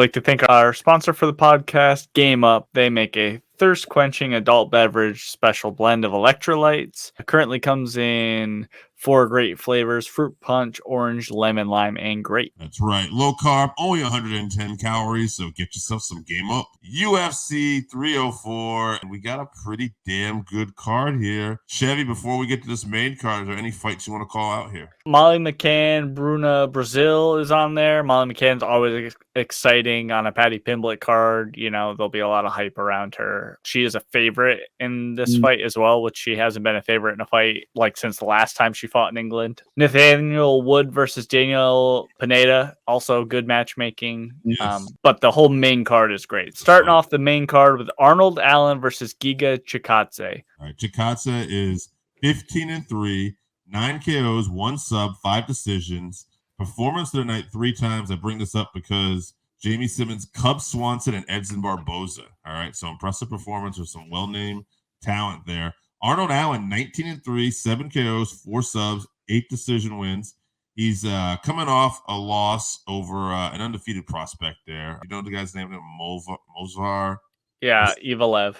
like to thank our sponsor for the podcast, Game Up. They make a thirst-quenching adult beverage special blend of electrolytes. It currently comes in 4 great flavors: fruit punch, orange, lemon, lime, and grape. That's right. Low carb, only 110 calories, so get yourself some Game Up. UFC 304, and we got a pretty damn good card here. Chevy, before we get to this main card, is there any fights you want to call out here? Molly McCann, Bruna Brazil is on there. Molly McCann's always exciting on a Paddy Pimblett card. You know, there'll be a lot of hype around her. She is a favorite in this fight as well, which she hasn't been a favorite in a fight like since the last time she fought in England. Nathaniel Wood versus Daniel Pineda, also good matchmaking. Yes. But the whole main card is great. Starting off the main card with Arnold Allen versus Giga Chikadze. All right, Chikadze is 15-3. 9 KOs, 1 sub, 5 decisions. Performance of the night 3 times. I bring this up because Jamie Simmons, Cub Swanson, and Edson Barboza. All right, so impressive performance with some well-named talent there. Arnold Allen, 19-3, 7 KOs, 4 subs, 8 decision wins. He's coming off a loss over an undefeated prospect there. You know the guy's name? Mozvar? Yeah, Evalev.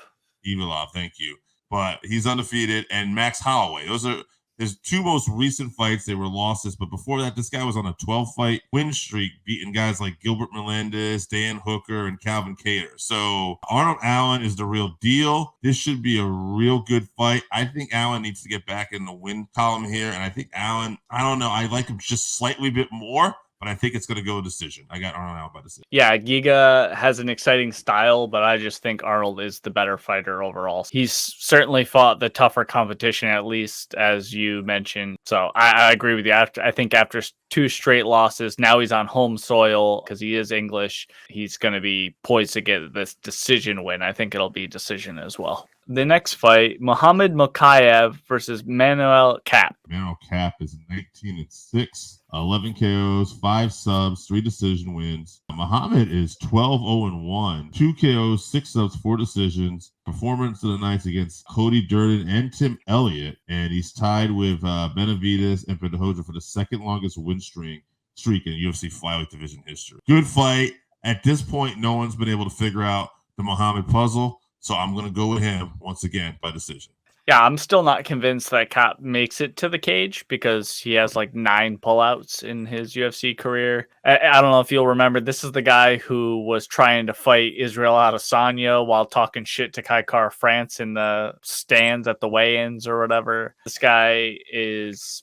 Evilov, thank you. But he's undefeated. And Max Holloway. Those are his 2 most recent fights. They were losses, but before that, this guy was on a 12-fight win streak, beating guys like Gilbert Melendez, Dan Hooker, and Calvin Kattar. So Arnold Allen is the real deal. This should be a real good fight. I think Allen needs to get back in the win column here, and I think Allen, I don't know, I like him just slightly bit more, but I think it's going to go a decision. I got Arnold Allen by decision. Yeah, Giga has an exciting style, but I just think Arnold is the better fighter overall. He's certainly fought the tougher competition, at least, as you mentioned. So I agree with you. I think after 2 straight losses, now he's on home soil because he is English. He's going to be poised to get this decision win. I think it'll be decision as well. The next fight, Muhammad Mokaev versus Manel Kape. Manel Kape is 19-6, 11 KOs, 5 subs, 3 decision wins. Muhammad is 12-0-1, 2 KOs, 6 subs, 4 decisions. Performance of the nights against Cody Durden and Tim Elliott, and he's tied with Benavidez and Pantoja for the second longest win streak in UFC Flyweight division history. Good fight. At this point, no one's been able to figure out the Muhammad puzzle. So I'm going to go with him once again by decision. Yeah, I'm still not convinced that Kape makes it to the cage because he has like 9 pullouts in his UFC career. I don't know if you'll remember, this is the guy who was trying to fight Israel Adesanya while talking shit to Kai Kara France in the stands at the weigh-ins or whatever. This guy is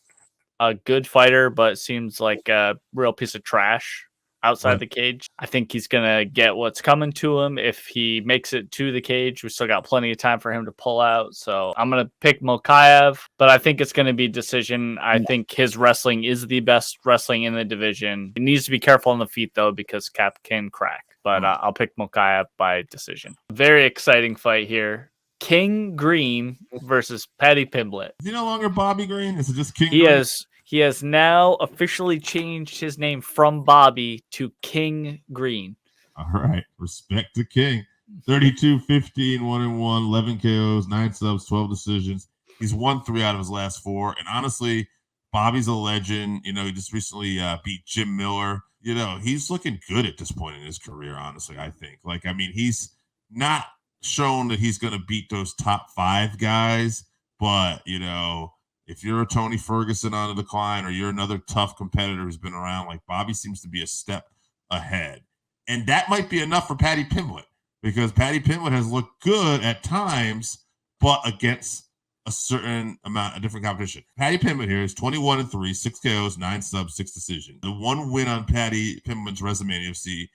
a good fighter, but seems like a real piece of trash outside the cage. I think he's going to get what's coming to him if he makes it to the cage. We still got plenty of time for him to pull out. So I'm going to pick Mokaev, but I think it's going to be decision. I think his wrestling is the best wrestling in the division. He needs to be careful on the feet, though, because Kape can crack. But I'll pick Mokaev by decision. Very exciting fight here. King Green versus Paddy Pimblett. Is he no longer Bobby Green? Is it just King Green? He has now officially changed his name from Bobby to King Green. All right. Respect to King. 32-15, 1-1, 11 KOs, 9 subs, 12 decisions. He's won 3 out of his last 4. And honestly, Bobby's a legend. You know, he just recently beat Jim Miller. You know, he's looking good at this point in his career, honestly, I think. Like, I mean, he's not shown that he's going to beat those top 5 guys. But, you know, if you're a Tony Ferguson on the decline or you're another tough competitor who's been around, like Bobby seems to be a step ahead. And that might be enough for Paddy Pimblett because Paddy Pimblett has looked good at times, but against a certain amount of different competition. Paddy Pimblett here is 21-3, 6 KOs, 9 subs, 6 decisions. The one win on Paddy Pimblett's resume in UFC,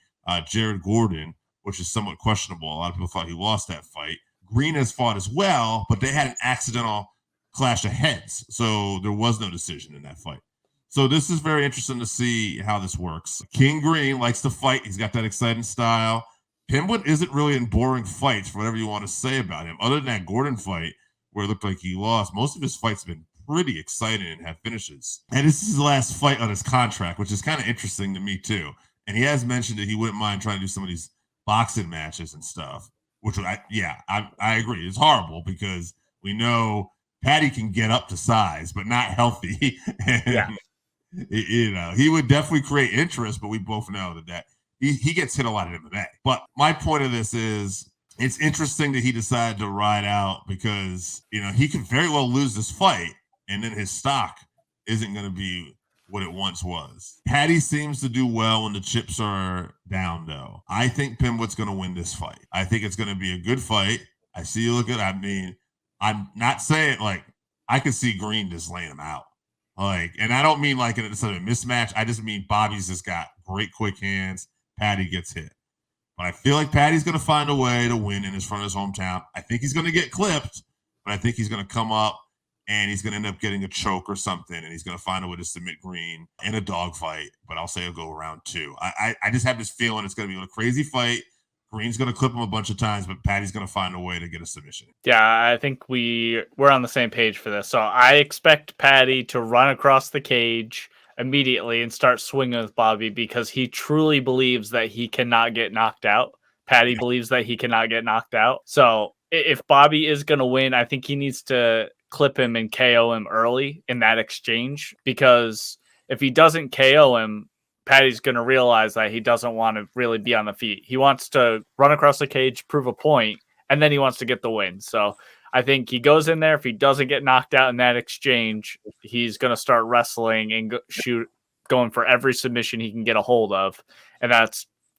Jared Gordon, which is somewhat questionable. A lot of people thought he lost that fight. Green has fought as well, but they had an accidental clash of heads, so there was no decision in that fight. So this is very interesting to see how this works. King Green likes to fight. He's got that exciting style. Pimblett isn't really in boring fights, for whatever you want to say about him. Other than that Gordon fight, where it looked like he lost, most of his fights have been pretty exciting and have finishes. And this is his last fight on his contract, which is kind of interesting to me too. And he has mentioned that he wouldn't mind trying to do some of these boxing matches and stuff, which I agree. It's horrible because we know Paddy can get up to size, but not healthy. And, you know, he would definitely create interest, but we both know that he gets hit a lot in MMA. But my point of this is, it's interesting that he decided to ride out because, he could very well lose this fight and then his stock isn't going to be what it once was. Paddy seems to do well when the chips are down, though. I think Pimblett's going to win this fight. I think it's going to be a good fight. I see you look at, I'm not saying I could see Green just laying him out. And I don't mean it's a mismatch. I just mean Bobby's just got great quick hands. Paddy gets hit. But I feel like Paddy's going to find a way to win in front of his hometown. I think he's going to get clipped, but I think he's going to come up and he's going to end up getting a choke or something, and he's going to find a way to submit Green in a dogfight. But I'll say it'll go round 2. I just have this feeling it's going to be a crazy fight. Green's going to clip him a bunch of times, but Paddy's going to find a way to get a submission. Yeah, I think we're on the same page for this. So I expect Paddy to run across the cage immediately and start swinging with Bobby because he truly believes that he cannot get knocked out. Paddy believes that he cannot get knocked out. So if Bobby is going to win, I think he needs to clip him and KO him early in that exchange, because if he doesn't KO him, Paddy's going to realize that he doesn't want to really be on the feet. He wants to run across the cage, prove a point, and then he wants to get the win. So I think he goes in there. If he doesn't get knocked out in that exchange, he's going to start wrestling and going for every submission he can get a hold of. And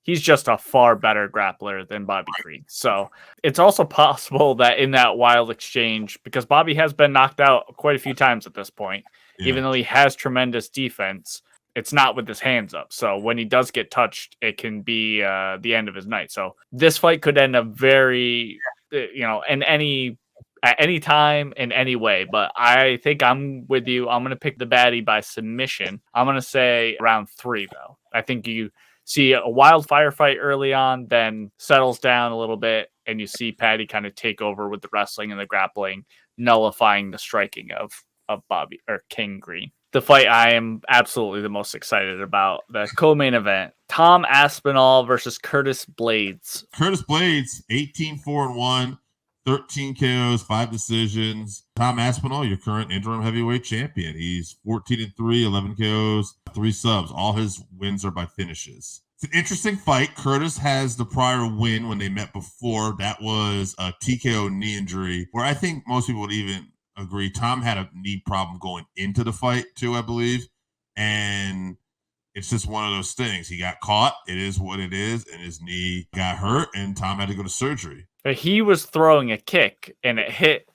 he's just a far better grappler than Bobby Green. So it's also possible that in that wild exchange, because Bobby has been knocked out quite a few times at this point, even though he has tremendous defense, it's not with his hands up. So when he does get touched, it can be the end of his night. So this fight could end up very, at any time in any way. But I think I'm with you. I'm going to pick the baddie by submission. I'm going to say round 3, though. I think you see a wild firefight early on, then settles down a little bit, and you see Paddy kind of take over with the wrestling and the grappling, nullifying the striking of Bobby or King Green. The fight I am absolutely the most excited about, the co-main event, Tom Aspinall versus Curtis Blaydes. Curtis Blaydes, 18-4-1, 13 KOs, 5 decisions. Tom Aspinall, your current interim heavyweight champion. He's 14-3, 11 KOs, 3 subs. All his wins are by finishes. It's an interesting fight. Curtis has the prior win when they met before. That was a TKO knee injury, where I think most people would even agree Tom had a knee problem going into the fight too, I believe. And it's just one of those things. He got caught. It is what it is. And his knee got hurt, and Tom had to go to surgery. But he was throwing a kick, and it hit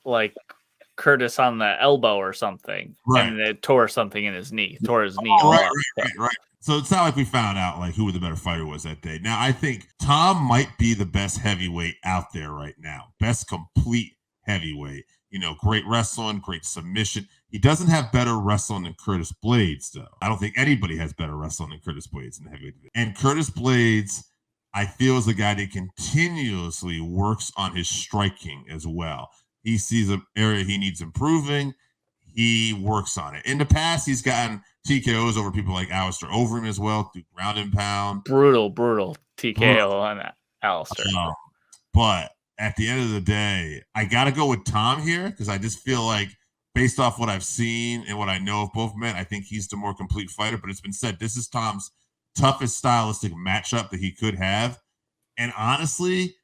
Curtis on the elbow or something. Right. And it tore something in his knee. Tore his knee. Right. So it's not like we found out who the better fighter was that day. Now, I think Tom might be the best heavyweight out there right now. Best complete heavyweight. Great wrestling, great submission. He doesn't have better wrestling than Curtis Blaydes, though. I don't think anybody has better wrestling than Curtis Blaydes in the heavyweight division. And Curtis Blaydes, I feel, is a guy that continuously works on his striking as well. He sees an area he needs improving. He works on it. In the past, he's gotten TKOs over people like Alistair Overeem as well, through ground and pound. Brutal TKO on that, Alistair. But at the end of the day, I got to go with Tom here because I just feel like, based off what I've seen and what I know of both men, I think he's the more complete fighter. But it's been said, this is Tom's toughest stylistic matchup that he could have. And honestly,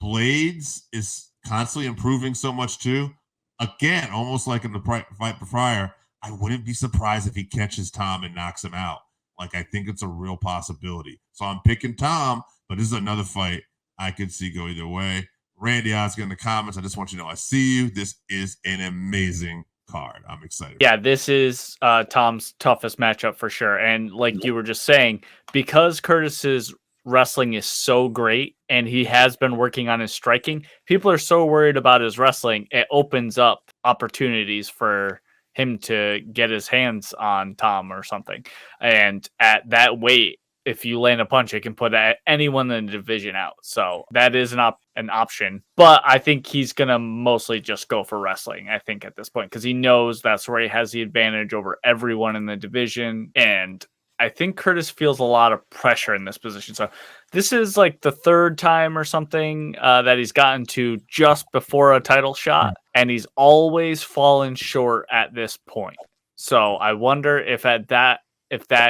Blaydes is constantly improving so much too. Again, almost like in the fight prior, I wouldn't be surprised if he catches Tom and knocks him out. I think it's a real possibility. So I'm picking Tom, but this is another fight I could see go either way. Randy Oscar in the comments, I just want you to know I see you. This is an amazing card. I'm excited. Yeah, this is Tom's toughest matchup for sure. And like you were just saying, because Curtis's wrestling is so great and he has been working on his striking, people are so worried about his wrestling, it opens up opportunities for him to get his hands on Tom or something. And at that weight, if you land a punch, it can put anyone in the division out. So that is an option. But I think he's going to mostly just go for wrestling, I think, at this point, because he knows that's where he has the advantage over everyone in the division. And I think Curtis feels a lot of pressure in this position. So this is the 3rd time or something that he's gotten to just before a title shot. And he's always fallen short at this point. So I wonder if that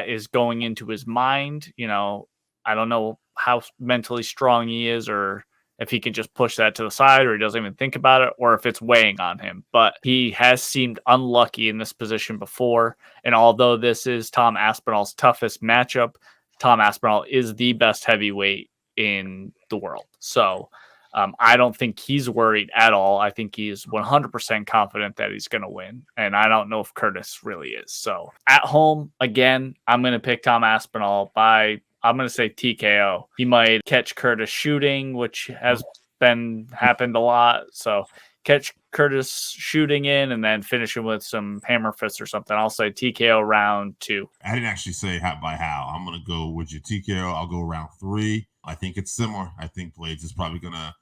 is going into his mind, I don't know how mentally strong he is, or if he can just push that to the side, or he doesn't even think about it, or if it's weighing on him. But he has seemed unlucky in this position before. And although this is Tom Aspinall's toughest matchup, Tom Aspinall is the best heavyweight in the world. So I don't think he's worried at all. I think he's 100% confident that he's going to win. And I don't know if Curtis really is. So at home, again, I'm going to pick Tom Aspinall by, I'm going to say TKO. He might catch Curtis shooting, which has happened a lot. So catch Curtis shooting in and then finish him with some hammer fists or something. I'll say TKO round 2. I didn't actually say by how. I'm going to go with your TKO. I'll go round 3. I think it's similar. I think Blaydes is probably going to,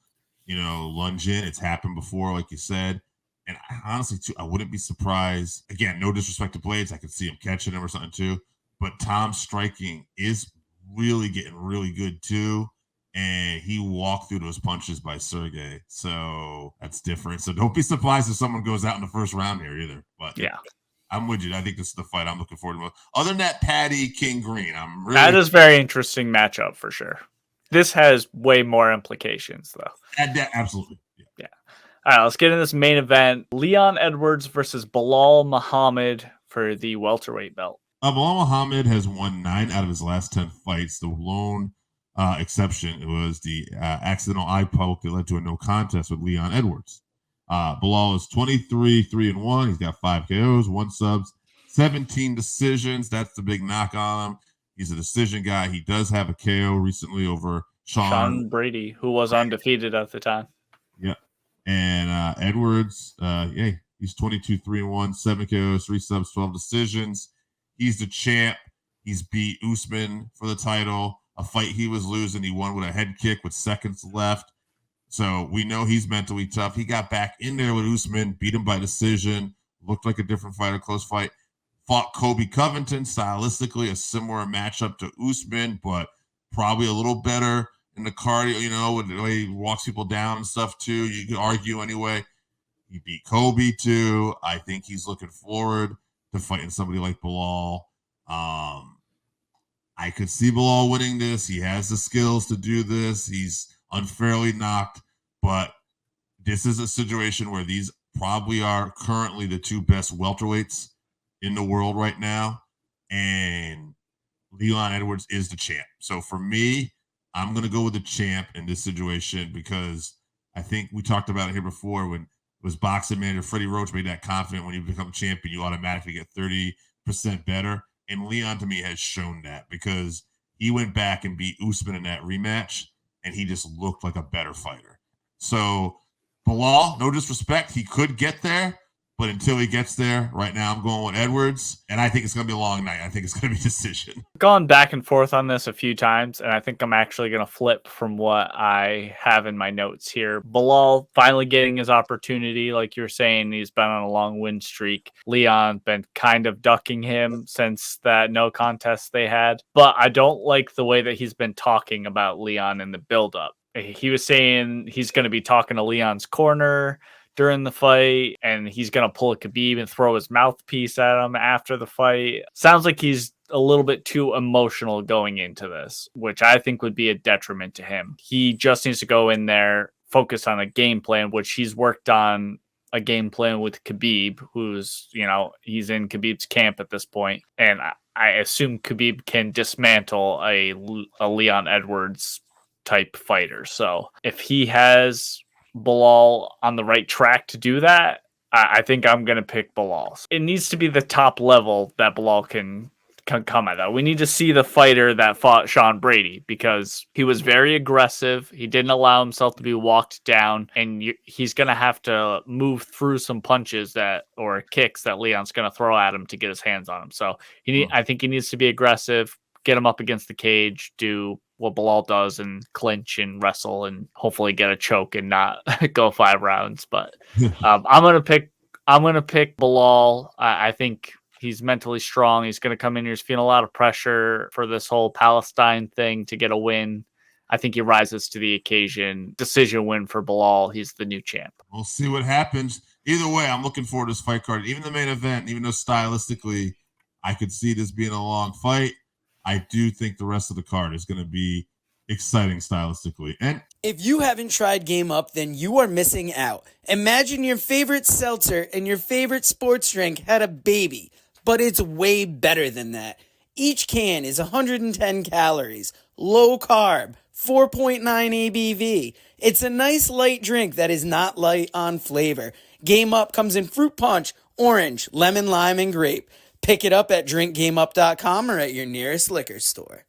lunge in. It's happened before, like you said. And honestly, too, I wouldn't be surprised. Again, no disrespect to Blaydes. I could see him catching him or something too. But Tom's striking is really getting really good too. And he walked through those punches by Sergey. So that's different. So don't be surprised if someone goes out in the first round here either. But yeah, I'm with you. I think this is the fight I'm looking forward to. Other than that, Paddy King Green. That is very interesting matchup for sure. This has way more implications, though. Absolutely. Yeah. All right, let's get in this main event. Leon Edwards versus Belal Muhammad for the welterweight belt. Belal Muhammad has won 9 out of his last 10 fights. The lone exception was the accidental eye poke that led to a no contest with Leon Edwards. Belal is 23-3-1. He's got 5 KOs, 1 subs, 17 decisions. That's the big knock on him. He's a decision guy. He does have a KO recently over Sean Brady, who was undefeated at the time. Yeah. And Edwards, he's 22-3-1, 7 KOs, 3 subs, 12 decisions. He's the champ. He's beat Usman for the title. A fight he was losing, he won with a head kick with seconds left. So we know he's mentally tough. He got back in there with Usman, beat him by decision, looked like a different fighter, close fight. Fought Kobe Covington, stylistically a similar matchup to Usman, but probably a little better in the cardio, with the way he walks people down and stuff too. You could argue anyway. He beat Kobe too. I think he's looking forward to fighting somebody like Belal. I could see Belal winning this. He has the skills to do this. He's unfairly knocked, but this is a situation where these probably are currently the 2 best welterweights in the world right now, and Leon Edwards is the champ. So for me, I'm going to go with the champ in this situation because I think we talked about it here before when it was boxing manager Freddie Roach made that confident when you become champion, you automatically get 30% better. And Leon, to me, has shown that because he went back and beat Usman in that rematch, and he just looked like a better fighter. So Belal, no disrespect, he could get there. But until he gets there, right now I'm going with Edwards, and I think it's going to be a long night. I think it's going to be decision. Gone back and forth on this a few times, and I think I'm actually going to flip from what I have in my notes here. Belal finally getting his opportunity, like you're saying, he's been on a long win streak. Leon been kind of ducking him since that no contest they had, but I don't like the way that he's been talking about Leon in the buildup. He was saying he's going to be talking to Leon's corner during the fight, and he's going to pull a Khabib and throw his mouthpiece at him after the fight. Sounds like he's a little bit too emotional going into this, which I think would be a detriment to him. He just needs to go in there, focus on a game plan, which he's worked on a game plan with Khabib, who's, he's in Khabib's camp at this point. And I assume Khabib can dismantle a Leon Edwards type fighter. So if he has Belal on the right track to do that, I think I'm going to pick Belal. It needs to be the top level that Belal can come at that. We need to see the fighter that fought Sean Brady because he was very aggressive. He didn't allow himself to be walked down, and he's going to have to move through some punches or kicks that Leon's going to throw at him to get his hands on him. So I think he needs to be aggressive, get him up against the cage, do what Belal does and clinch and wrestle and hopefully get a choke and not go 5 rounds. But I'm gonna pick Belal. I think he's mentally strong. He's gonna come in here. He's feeling a lot of pressure for this whole Palestine thing to get a win. I think he rises to the occasion. Decision win for Belal. He's the new champ. We'll see what happens. Either way, I'm looking forward to this fight card. Even the main event, even though stylistically I could see this being a long fight, I do think the rest of the card is going to be exciting stylistically. And if you haven't tried Game Up, then you are missing out. Imagine your favorite seltzer and your favorite sports drink had a baby, but it's way better than that. Each can is 110 calories, low carb, 4.9 ABV. It's a nice light drink that is not light on flavor. Game Up comes in fruit punch, orange, lemon, lime, and grape. Pick it up at drinkgameup.com or at your nearest liquor store.